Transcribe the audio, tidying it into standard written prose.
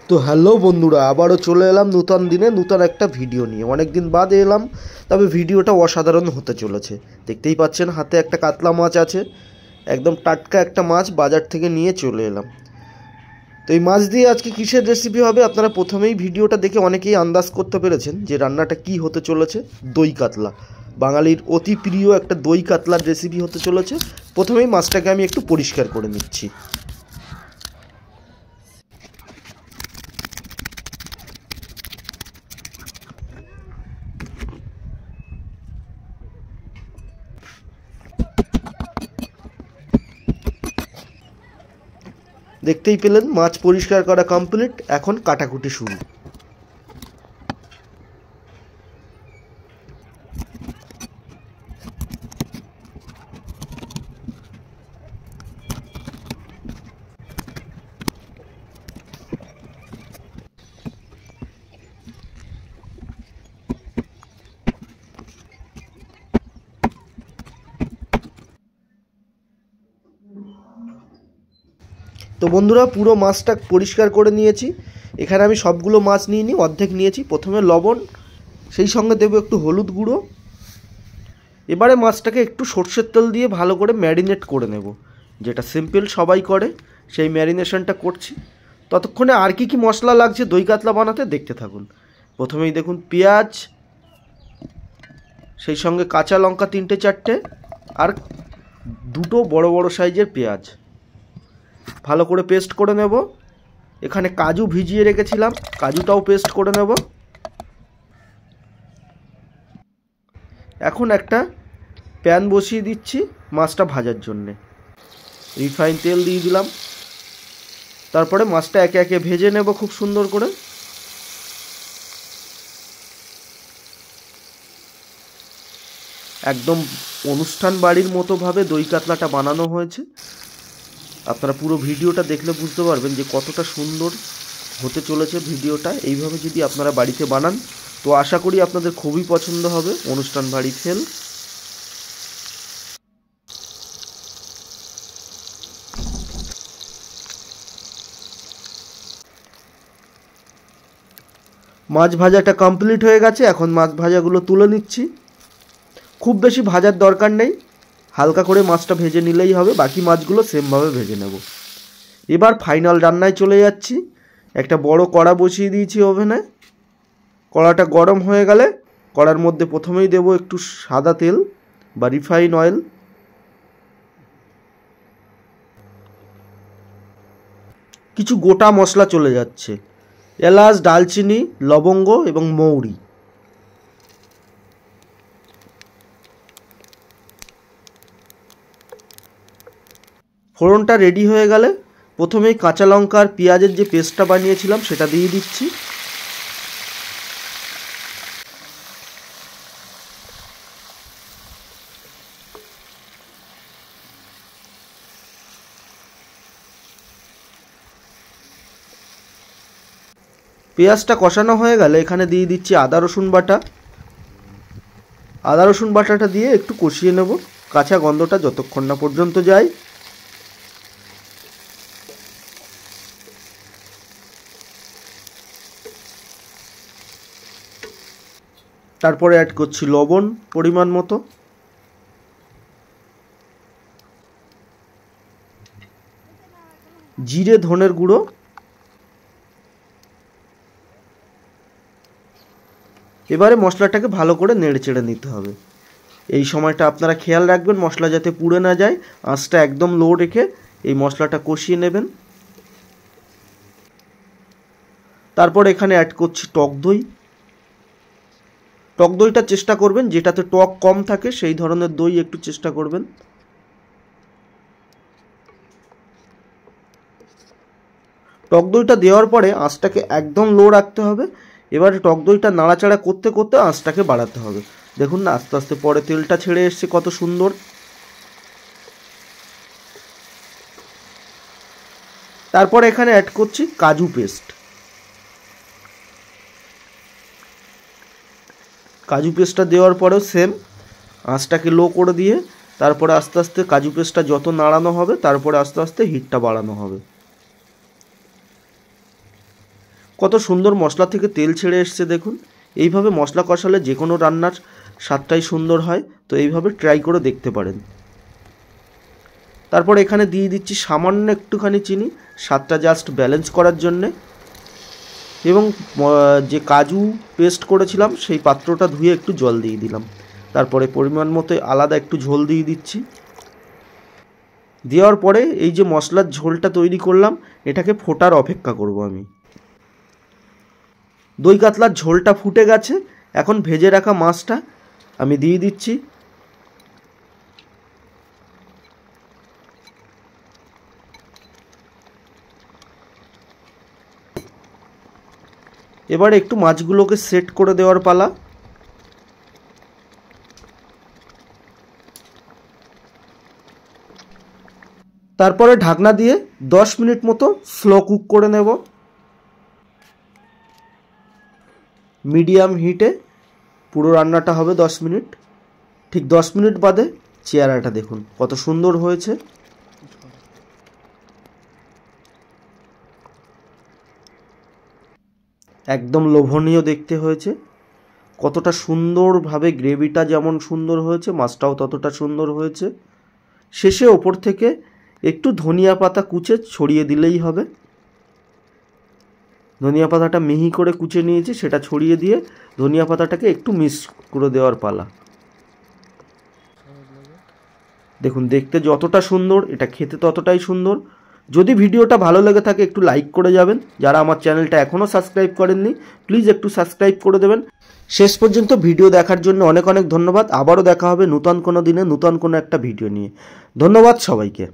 তো হ্যালো বন্ধুরা, আবারও চলে এলাম নতুন দিনে নতুন একটা ভিডিও নিয়ে। অনেক দিন বাদে এলাম, তবে ভিডিওটা অসাধারণ হতে চলেছে। দেখতেই পাচ্ছেন হাতে একটা কাতলা মাছ আছে, একদম টাটকা একটা মাছ বাজার থেকে নিয়ে চলে এলাম। তো এই মাছ দিয়ে আজকে কিসের রেসিপি হবে আপনারা প্রথমেই ভিডিওটা দেখে অনেকেই আন্দাজ করতে পেরেছেন যে রান্নাটা কি হতে চলেছে। দই কাতলা, বাঙালির অতি প্রিয় একটা দই কাতলার রেসিপি হতে চলেছে। প্রথমেই মাছটাকে আমি একটু পরিষ্কার করে নিচ্ছি। দেখতেই পেলেন মাছ পরিষ্কার করা কমপ্লিট, এখন কাটাকুটি শুরু। তো বন্ধুরা, পুরো মাছটা পরিষ্কার করে নিয়েছি। এখানে আমি সবগুলো মাছ নিয়ে অর্ধেক নিয়েছি। প্রথমে লবণ, সেই সঙ্গে দেবো একটু হলুদ গুঁড়ো। এবারে মাছটাকে একটু সর্ষের তেল দিয়ে ভালো করে ম্যারিনেট করে নেব, যেটা সিম্পল সবাই করে সেই ম্যারিনেশনটা করছি। ততক্ষণে আর কি মশলা লাগছে দই কাতলা বানাতে দেখতে থাকুন। প্রথমেই দেখুন পেঁয়াজ, সেই সঙ্গে কাঁচা লঙ্কা 3-4টে, আর দুটো বড় বড় সাইজের পেঁয়াজ ভালো করে পেস্ট করে নেব। এখানে কাজু ভিজিয়ে রেখেছিলাম, কাজুটাও পেস্ট করে নেব। এখন একটা প্যান বসিয়ে দিচ্ছি মাছটা ভাজার জন্যে। রিফাইন তেল দিয়ে দিলাম। তারপরে মাছটা একে একে ভেজে নেব খুব সুন্দর করে। একদম অনুষ্ঠান বাড়ির মতোভাবে দই কাতলাটা বানানো হয়েছে। আপনারা পুরো ভিডিওটা দেখলে বুঝতে পারবেন যে কতটা সুন্দর হতে চলেছে ভিডিওটা। এইভাবে যদি আপনারা বাড়িতে বানান তো আশা করি আপনাদের খুবই পছন্দ হবে। অনুষ্ঠান বাড়ি ফেল। মাছ ভাজাটা কমপ্লিট হয়ে গেছে, এখন মাছ ভাজাগুলো তুলে নিচ্ছি। খুব বেশি ভাজার দরকার নেই, হালকা করে মাছটা ভেজে নিলেই হবে। বাকি মাছগুলো সেমভাবে ভেজে নেব। এবার ফাইনাল রান্নায় চলে যাচ্ছি। একটা বড় কড়া বসিয়ে দিয়েছি ওভেনে। কড়াটা গরম হয়ে গেলে কড়ার মধ্যে প্রথমেই দেব একটু সাদা তেল বা রিফাইন অয়েল। কিছু গোটা মশলা চলে যাচ্ছে, এলাচ, দালচিনি, লবঙ্গ এবং মৌরি। ফোড়নটা রেডি হয়ে গেলে প্রথমেই কাঁচা লঙ্কা আর পেঁয়াজের যে পেস্টটা বানিয়েছিলাম সেটা দিয়ে দিচ্ছি। পেঁয়াজটা কষানো হয়ে গেলে এখানে দিয়ে দিচ্ছি আদা রসুন বাটা। আদা রসুন বাটাটা দিয়ে একটু কষিয়ে নেব কাঁচা গন্ধটা যতক্ষণ না পর্যন্ত যায়। তারপরে অ্যাড করছি লবণ পরিমাণ মতো, জিরে ধনের গুঁড়ো, এবারে মশলাটাকে ভালো করে নেড়ে চেড়ে নিতে হবে। এই সময়টা আপনারা খেয়াল রাখবেন মশলা যাতে পুড়ে না যায়। আঁচটা একদম লো রেখে এই মশলাটা কষিয়ে নেবেন। তারপর এখানে অ্যাড করছি টক দই। টক দইটা চেষ্টা করবেন যেটাতে টক কম থাকে সেই ধরনের দই একটু চেষ্টা করবেন। টক দইটা দেওয়ার পরে আঁচটাকে একদম লো রাখতে হবে। এবারে টক দইটা নাড়াচাড়া করতে করতে আঁচটাকে বাড়াতে হবে। দেখুন না, আস্তে আস্তে পরে তেলটা ছেড়ে এসছে কত সুন্দর। তারপর এখানে অ্যাড করছি কাজু পেস্ট। কাজু পেস্টটা দেওয়ার পরেও সেম আঁচটাকে লো করে দিয়ে তারপরে আস্তে আস্তে কাজু পেস্টটা যত নাড়ানো হবে তারপরে আস্তে আস্তে হিটটা বাড়ানো হবে। কত সুন্দর মশলা থেকে তেল ছেড়ে এসছে দেখুন। এইভাবে মশলা কষালে যে কোনো রান্নার স্বাদটাই সুন্দর হয়, তো এইভাবে ট্রাই করে দেখতে পারেন। তারপর এখানে দিয়ে দিচ্ছি সামান্য একটুখানি চিনি, স্বাদটা জাস্ট ব্যালেন্স করার জন্যে। এবং যে কাজু পেস্ট করেছিলাম সেই পাত্রটা ধুয়ে একটু জল দিয়ে দিলাম। তারপরে পরিমাণ মতো আলাদা একটু ঝোল দিয়ে দিচ্ছি। দেওয়ার পরে এই যে মশলার ঝোলটা তৈরি করলাম, এটাকে ফোটার অপেক্ষা করব আমি। দই কাতলার ঝোলটা ফুটে গেছে। এখন ভেজে রাখা মাছটা আমি দিয়ে দিচ্ছি। এবার একটু মাছগুলোকে সেট করে দেওয়ার পালা। তারপরে ঢাকনা দিয়ে 10 মিনিট মতো স্লো কুক করে নেব মিডিয়াম হিটে। পুরো রান্নাটা হবে 10 মিনিট। ঠিক 10 মিনিট বাদে চেহারাটা দেখুন কত সুন্দর হয়েছে। একদম লোভনীয় দেখতে হয়েছে। কতটা সুন্দরভাবে গ্রেভিটা যেমন সুন্দর হয়েছে, মাছটাও ততটা সুন্দর হয়েছে। শেষে ওপর থেকে একটু ধনিয়া পাতা কুচে ছড়িয়ে দিলেই হবে। ধনিয়া পাতাটা মিহি করে কুচে নিয়েছি, সেটা ছড়িয়ে দিয়ে ধনিয়া পাতাটাকে একটু মিক্স করে দেওয়ার পালা। দেখুন দেখতে যতটা সুন্দর, এটা খেতে ততটাই সুন্দর। যদি ভিডিওটা ভালো লেগে থাকে একটু লাইক করে যাবেন। যারা আমার চ্যানেলটা এখনও সাবস্ক্রাইব করেননি প্লিজ একটু সাবস্ক্রাইব করে দেবেন। শেষ পর্যন্ত ভিডিও দেখার জন্য অনেক অনেক ধন্যবাদ। আবারও দেখা হবে নতুন কোনো দিনে নতুন কোনো একটা ভিডিও নিয়ে। ধন্যবাদ সবাইকে।